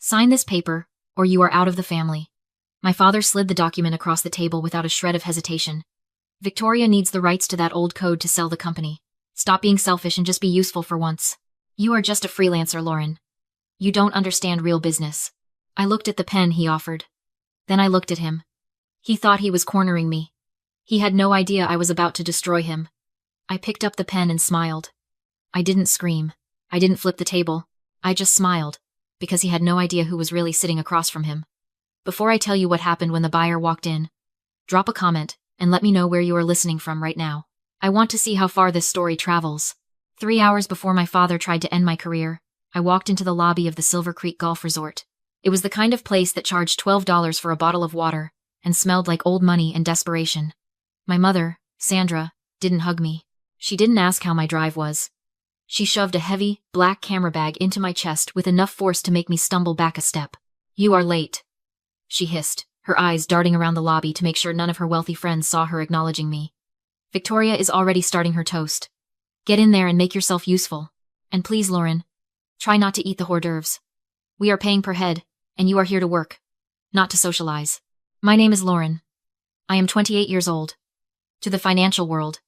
Sign this paper, or you are out of the family. My father slid the document across the table without a shred of hesitation. Victoria needs the rights to that old code to sell the company. Stop being selfish and just be useful for once. You are just a freelancer, Lauren. You don't understand real business. I looked at the pen he offered. Then I looked at him. He thought he was cornering me. He had no idea I was about to destroy him. I picked up the pen and smiled. I didn't scream. I didn't flip the table. I just smiled, because he had no idea who was really sitting across from him. Before I tell you what happened when the buyer walked in, drop a comment and let me know where you are listening from right now. I want to see how far this story travels. 3 hours before my father tried to end my career, I walked into the lobby of the Silver Creek Golf Resort. It was the kind of place that charged $12 for a bottle of water and smelled like old money and desperation. My mother, Sandra, didn't hug me. She didn't ask how my drive was. She shoved a heavy, black camera bag into my chest with enough force to make me stumble back a step. "You are late," she hissed, her eyes darting around the lobby to make sure none of her wealthy friends saw her acknowledging me. "Victoria is already starting her toast. Get in there and make yourself useful. And please, Lauren, try not to eat the hors d'oeuvres. We are paying per head, and you are here to work, not to socialize. My name is Lauren. I am 28 years old. To the financial world,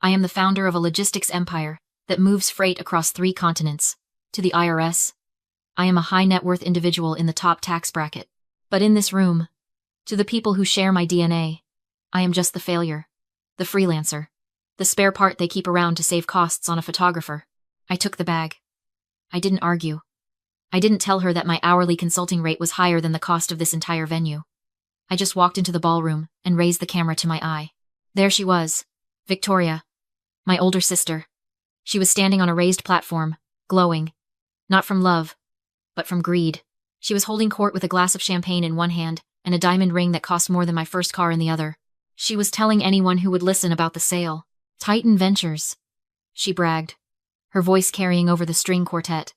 I am the founder of a logistics empire that moves freight across 3 continents. To the IRS, I am a high net worth individual in the top tax bracket. But in this room, to the people who share my DNA, I am just the failure, the freelancer, the spare part they keep around to save costs on a photographer." I took the bag. I didn't argue. I didn't tell her that my hourly consulting rate was higher than the cost of this entire venue. I just walked into the ballroom and raised the camera to my eye. There she was, Victoria, my older sister. She was standing on a raised platform, glowing, not from love, but from greed. She was holding court with a glass of champagne in one hand and a diamond ring that cost more than my first car in the other. She was telling anyone who would listen about the sale. "Titan Ventures," she bragged, her voice carrying over the string quartet.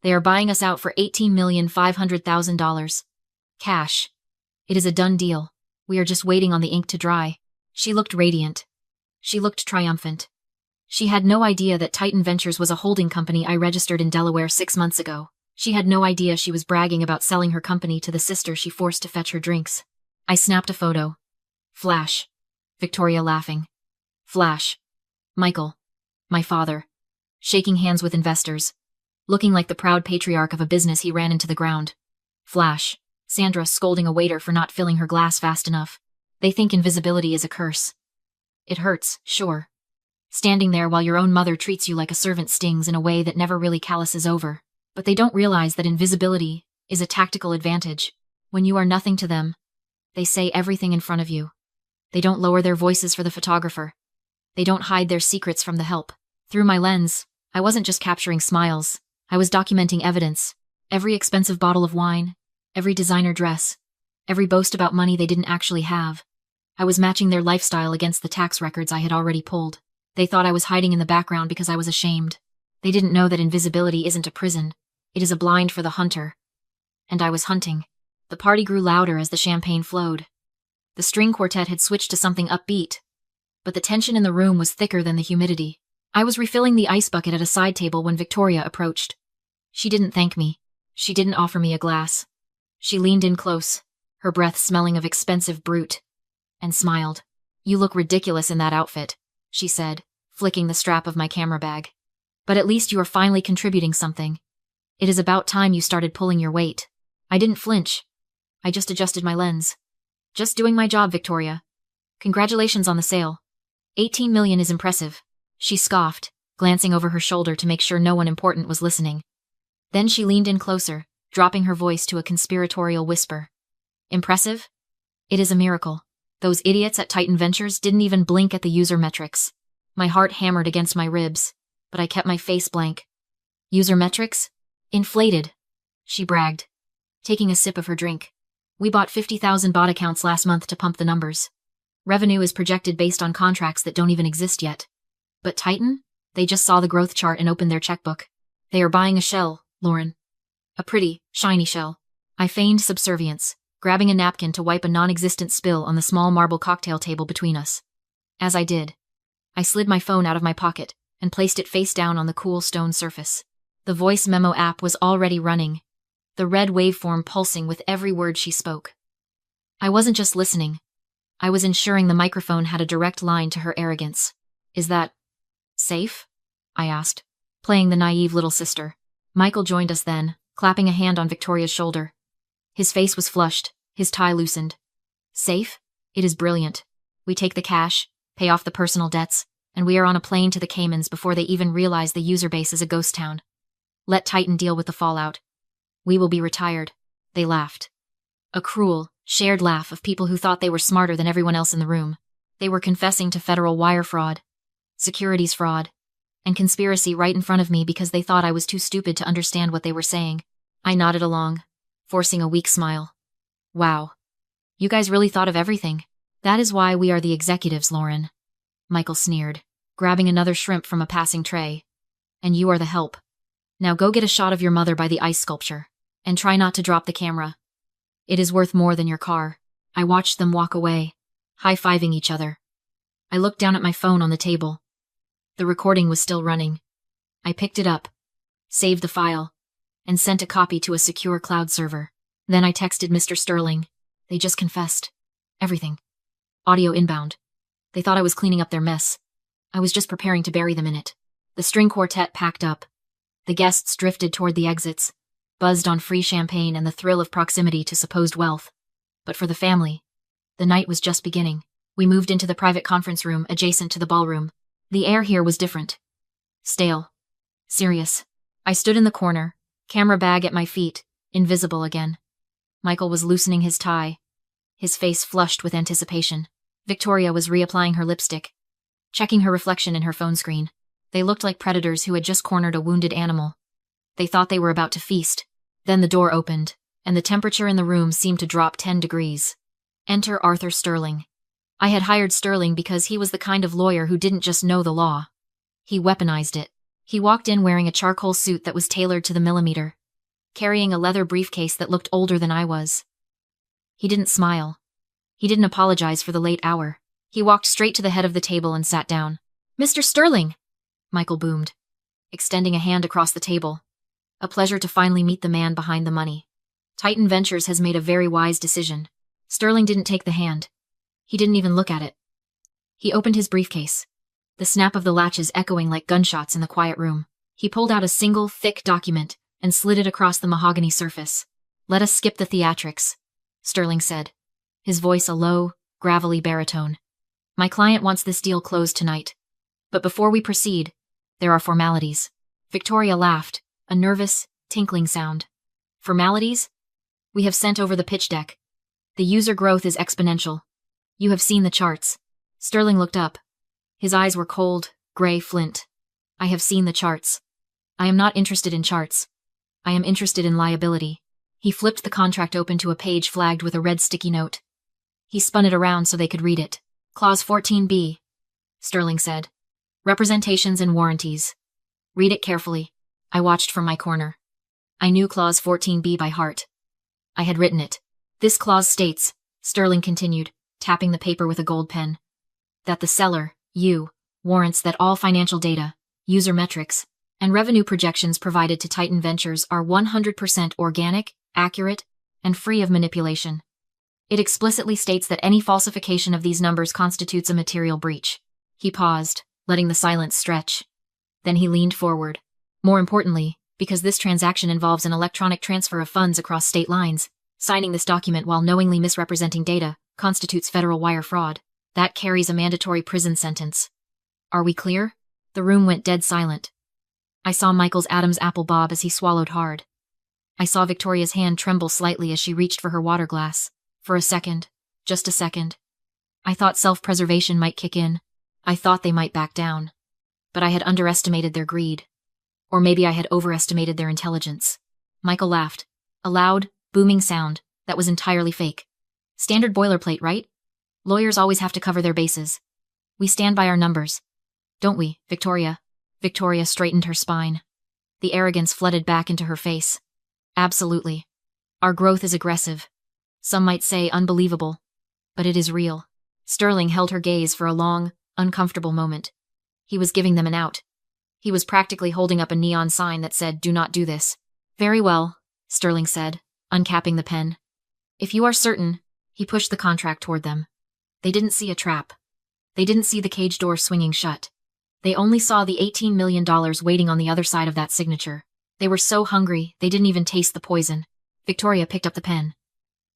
"They are buying us out for $18,500,000. Cash. It is a done deal. We are just waiting on the ink to dry." She looked radiant. She looked triumphant. She had no idea that Titan Ventures was a holding company I registered in Delaware 6 months ago. She had no idea she was bragging about selling her company to the sister she forced to fetch her drinks. I snapped a photo. Flash. Victoria laughing. Flash. Michael, my father, shaking hands with investors, looking like the proud patriarch of a business he ran into the ground. Flash. Sandra scolding a waiter for not filling her glass fast enough. They think invisibility is a curse. It hurts, sure. Standing there while your own mother treats you like a servant stings in a way that never really calluses over. But they don't realize that invisibility is a tactical advantage. When you are nothing to them, they say everything in front of you. They don't lower their voices for the photographer. They don't hide their secrets from the help. Through my lens, I wasn't just capturing smiles. I was documenting evidence. Every expensive bottle of wine, every designer dress, every boast about money they didn't actually have. I was matching their lifestyle against the tax records I had already pulled. They thought I was hiding in the background because I was ashamed. They didn't know that invisibility isn't a prison. It is a blind for the hunter. And I was hunting. The party grew louder as the champagne flowed. The string quartet had switched to something upbeat, but the tension in the room was thicker than the humidity. I was refilling the ice bucket at a side table when Victoria approached. She didn't thank me. She didn't offer me a glass. She leaned in close, her breath smelling of expensive brute, and smiled. "You look ridiculous in that outfit," she said, flicking the strap of my camera bag. "But at least you are finally contributing something. It is about time you started pulling your weight." I didn't flinch. I just adjusted my lens. "Just doing my job, Victoria. Congratulations on the sale. 18 million is impressive," she scoffed, glancing over her shoulder to make sure no one important was listening. Then she leaned in closer, dropping her voice to a conspiratorial whisper. "Impressive? It is a miracle. Those idiots at Titan Ventures didn't even blink at the user metrics." My heart hammered against my ribs, but I kept my face blank. "User metrics? Inflated," she bragged, taking a sip of her drink. "We bought 50,000 bot accounts last month to pump the numbers. Revenue is projected based on contracts that don't even exist yet. But Titan? They just saw the growth chart and opened their checkbook. They are buying a shell, Lauren. A pretty, shiny shell." I feigned subservience, grabbing a napkin to wipe a non-existent spill on the small marble cocktail table between us. As I did, I slid my phone out of my pocket and placed it face down on the cool stone surface. The voice memo app was already running. the red waveform pulsing with every word she spoke. I wasn't just listening. I was ensuring the microphone had a direct line to her arrogance. Is that safe? I asked, playing the naive little sister. Michael joined us then, clapping a hand on Victoria's shoulder. His face was flushed, his tie loosened. Safe? It is brilliant. We take the cash, pay off the personal debts, and we are on a plane to the Caymans before they even realize the user base is a ghost town. Let Titan deal with the fallout. We will be retired. They laughed. A cruel, shared laugh of people who thought they were smarter than everyone else in the room. They were confessing to federal wire fraud, securities fraud, and conspiracy right in front of me because they thought I was too stupid to understand what they were saying. I nodded along, forcing a weak smile. Wow. You guys really thought of everything. That is why we are the executives, Lauren. Michael sneered, grabbing another shrimp from a passing tray. And you are the help. Now go get a shot of your mother by the ice sculpture, and try not to drop the camera. It is worth more than your car. I watched them walk away, high-fiving each other. I looked down at my phone on the table. The recording was still running. I picked it up, saved the file, and sent a copy to a secure cloud server. Then I texted Mr. Sterling. They just confessed. Everything. Audio inbound. They thought I was cleaning up their mess. I was just preparing to bury them in it. The string quartet packed up. The guests drifted toward the exits, buzzed on free champagne and the thrill of proximity to supposed wealth. But for the family, the night was just beginning. We moved into the private conference room adjacent to the ballroom. The air here was different. Stale. Serious. I stood in the corner, camera bag at my feet, invisible again. Michael was loosening his tie, his face flushed with anticipation. Victoria was reapplying her lipstick, checking her reflection in her phone screen. They looked like predators who had just cornered a wounded animal. They thought they were about to feast. Then the door opened, and the temperature in the room seemed to drop 10 degrees. Enter Arthur Sterling. I had hired Sterling because he was the kind of lawyer who didn't just know the law. He weaponized it. He walked in wearing a charcoal suit that was tailored to the millimeter, carrying a leather briefcase that looked older than I was. He didn't smile. He didn't apologize for the late hour. He walked straight to the head of the table and sat down. Mr. Sterling! Michael boomed, extending a hand across the table. A pleasure to finally meet the man behind the money. Titan Ventures has made a very wise decision. Sterling didn't take the hand. He didn't even look at it. He opened his briefcase, the snap of the latches echoing like gunshots in the quiet room. He pulled out a single, thick document and slid it across the mahogany surface. Let us skip the theatrics, Sterling said, his voice a low, gravelly baritone. My client wants this deal closed tonight. But before we proceed, there are formalities. Victoria laughed, a nervous, tinkling sound. Formalities? We have sent over the pitch deck. The user growth is exponential. You have seen the charts. Sterling looked up. His eyes were cold, gray flint. I have seen the charts. I am not interested in charts. I am interested in liability. He flipped the contract open to a page flagged with a red sticky note. He spun it around so they could read it. Clause 14B, Sterling said. Representations and warranties. Read it carefully. I watched from my corner. I knew Clause 14B by heart. I had written it. This clause states, Sterling continued, tapping the paper with a gold pen, that the seller, you, warrants that all financial data, user metrics, and revenue projections provided to Titan Ventures are 100% organic, accurate, and free of manipulation. It explicitly states that any falsification of these numbers constitutes a material breach. He paused, letting the silence stretch. Then he leaned forward. More importantly, because this transaction involves an electronic transfer of funds across state lines, signing this document while knowingly misrepresenting data constitutes federal wire fraud. That carries a mandatory prison sentence. Are we clear? The room went dead silent. I saw Michael's Adam's apple bob as he swallowed hard. I saw Victoria's hand tremble slightly as she reached for her water glass. For a second, just a second, I thought self-preservation might kick in. I thought they might back down. But I had underestimated their greed. Or maybe I had overestimated their intelligence. Michael laughed. A loud, booming sound that was entirely fake. Standard boilerplate, right? Lawyers always have to cover their bases. We stand by our numbers. Don't we, Victoria? Victoria straightened her spine. The arrogance flooded back into her face. Absolutely. Our growth is aggressive. Some might say unbelievable. But it is real. Sterling held her gaze for a long, uncomfortable moment. He was giving them an out. He was practically holding up a neon sign that said, "Do not do this." Very well, Sterling said, uncapping the pen. If you are certain, he pushed the contract toward them. They didn't see a trap. They didn't see the cage door swinging shut. They only saw the $18 million waiting on the other side of that signature. They were so hungry, they didn't even taste the poison. Victoria picked up the pen.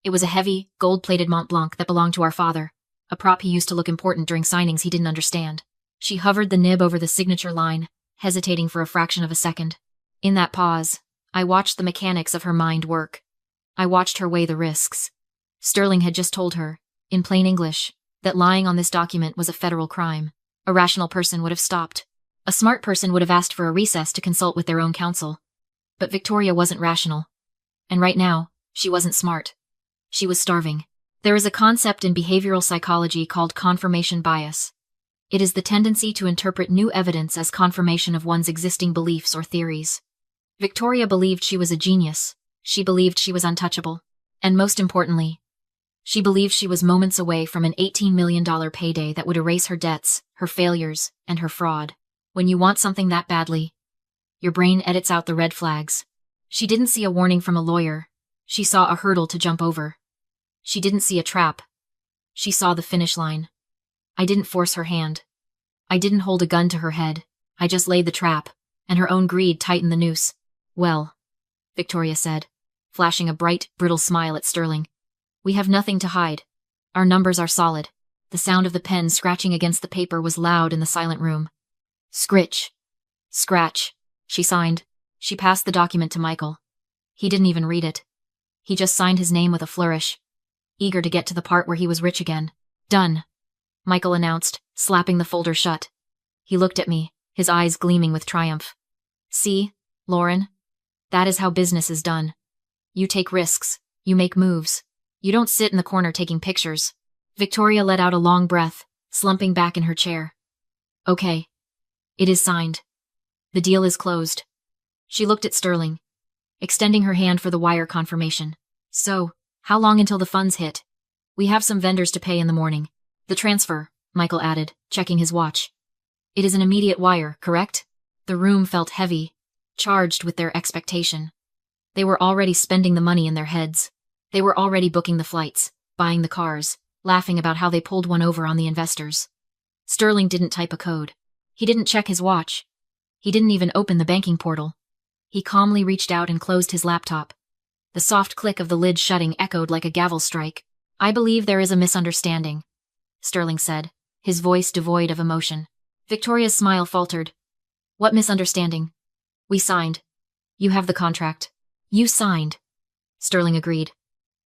It was a heavy, gold-plated Mont Blanc that belonged to our father, a prop he used to look important during signings he didn't understand. She hovered the nib over the signature line, hesitating for a fraction of a second. In that pause, I watched the mechanics of her mind work. I watched her weigh the risks. Sterling had just told her, in plain English, that lying on this document was a federal crime. A rational person would have stopped. A smart person would have asked for a recess to consult with their own counsel. But Victoria wasn't rational. And right now, she wasn't smart. She was starving. There is a concept in behavioral psychology called confirmation bias. It is the tendency to interpret new evidence as confirmation of one's existing beliefs or theories. Victoria believed she was a genius. She believed she was untouchable. And most importantly, she believed she was moments away from an $18 million payday that would erase her debts, her failures, and her fraud. When you want something that badly, your brain edits out the red flags. She didn't see a warning from a lawyer. She saw a hurdle to jump over. She didn't see a trap. She saw the finish line. I didn't force her hand. I didn't hold a gun to her head. I just laid the trap, and her own greed tightened the noose. Well, Victoria said, flashing a bright, brittle smile at Sterling. We have nothing to hide. Our numbers are solid. The sound of the pen scratching against the paper was loud in the silent room. Scritch. Scratch. She signed. She passed the document to Michael. He didn't even read it. He just signed his name with a flourish, eager to get to the part where he was rich again. Done, Michael announced, slapping the folder shut. He looked at me, his eyes gleaming with triumph. See, Lauren? That is how business is done. You take risks. You make moves. You don't sit in the corner taking pictures. Victoria let out a long breath, slumping back in her chair. Okay. It is signed. The deal is closed. She looked at Sterling, extending her hand for the wire confirmation. So, how long until the funds hit? We have some vendors to pay in the morning. The transfer, Michael added, checking his watch. It is an immediate wire, correct? The room felt heavy, charged with their expectation. They were already spending the money in their heads. They were already booking the flights, buying the cars, laughing about how they pulled one over on the investors. Sterling didn't type a code. He didn't check his watch. He didn't even open the banking portal. He calmly reached out and closed his laptop. The soft click of the lid shutting echoed like a gavel strike. I believe there is a misunderstanding, Sterling said, his voice devoid of emotion. Victoria's smile faltered. What misunderstanding? We signed. You have the contract. You signed. Sterling agreed.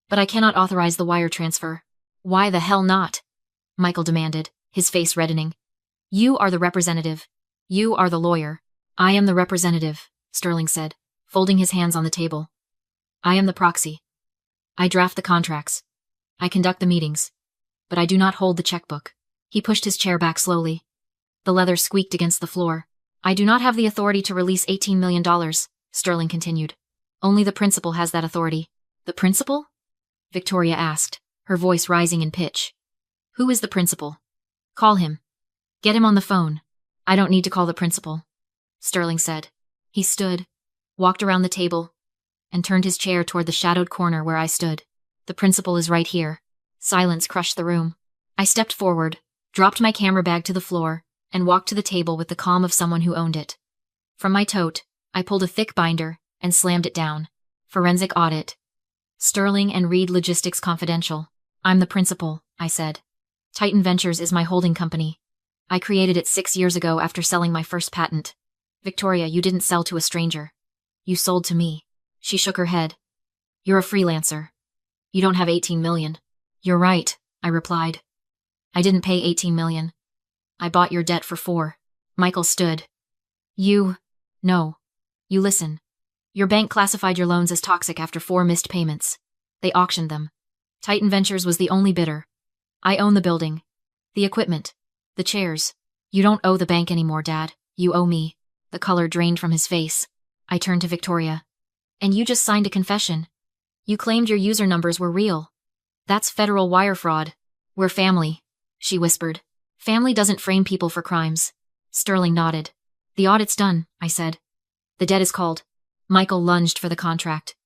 But I cannot authorize the wire transfer. Why the hell not? Michael demanded, his face reddening. You are the representative. You are the lawyer. I am the representative, Sterling said, folding his hands on the table. I am the proxy. I draft the contracts. I conduct the meetings. But I do not hold the checkbook. He pushed his chair back slowly. The leather squeaked against the floor. I do not have the authority to release $18 million, Sterling continued. Only the principal has that authority. The principal? Victoria asked, her voice rising in pitch. Who is the principal? Call him. Get him on the phone. I don't need to call the principal, Sterling said. He stood, walked around the table, and turned his chair toward the shadowed corner where I stood. The principal is right here. Silence crushed the room. I stepped forward, dropped my camera bag to the floor, and walked to the table with the calm of someone who owned it. From my tote, I pulled a thick binder and slammed it down. Forensic audit. Sterling and Reed Logistics Confidential. I'm the principal, I said. Titan Ventures is my holding company. I created it 6 years ago after selling my first patent. Victoria, you didn't sell to a stranger. You sold to me. She shook her head. You're a freelancer. You don't have 18 million. You're right, I replied. I didn't pay 18 million. I bought your debt for 4. Michael stood. No. You listen. Your bank classified your loans as toxic after 4 missed payments. They auctioned them. Titan Ventures was the only bidder. I own the building, the equipment, the chairs. You don't owe the bank anymore, Dad. You owe me. The color drained from his face. I turned to Victoria. And you just signed a confession. You claimed your user numbers were real. That's federal wire fraud. We're family, she whispered. Family doesn't frame people for crimes. Sterling nodded. The audit's done, I said. The debt is called. Michael lunged for the contract.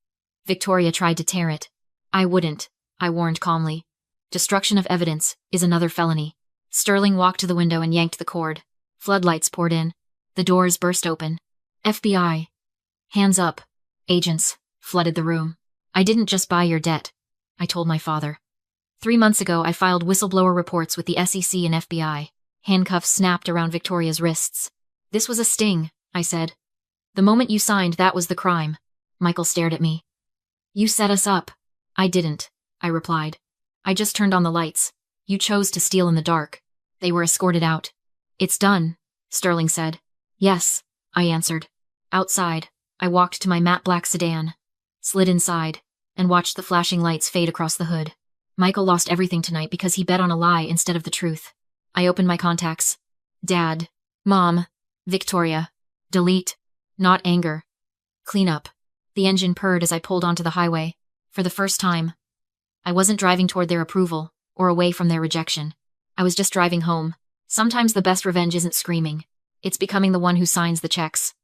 Victoria tried to tear it. I wouldn't, I warned calmly. Destruction of evidence is another felony. Sterling walked to the window and yanked the cord. Floodlights poured in. The doors burst open. FBI. Hands up. Agents flooded the room. I didn't just buy your debt, I told my father. 3 months ago, I filed whistleblower reports with the SEC and FBI. Handcuffs snapped around Victoria's wrists. This was a sting, I said. The moment you signed, that was the crime. Michael stared at me. You set us up. I didn't, I replied. I just turned on the lights. You chose to steal in the dark. They were escorted out. It's done, Sterling said. Yes, I answered. Outside, I walked to my matte black sedan, slid inside, and watched the flashing lights fade across the hood. Michael lost everything tonight because he bet on a lie instead of the truth. I opened my contacts. Dad. Mom. Victoria. Delete. Not anger. Clean up. The engine purred as I pulled onto the highway. For the first time. I wasn't driving toward their approval, or away from their rejection. I was just driving home. Sometimes the best revenge isn't screaming. It's becoming the one who signs the checks.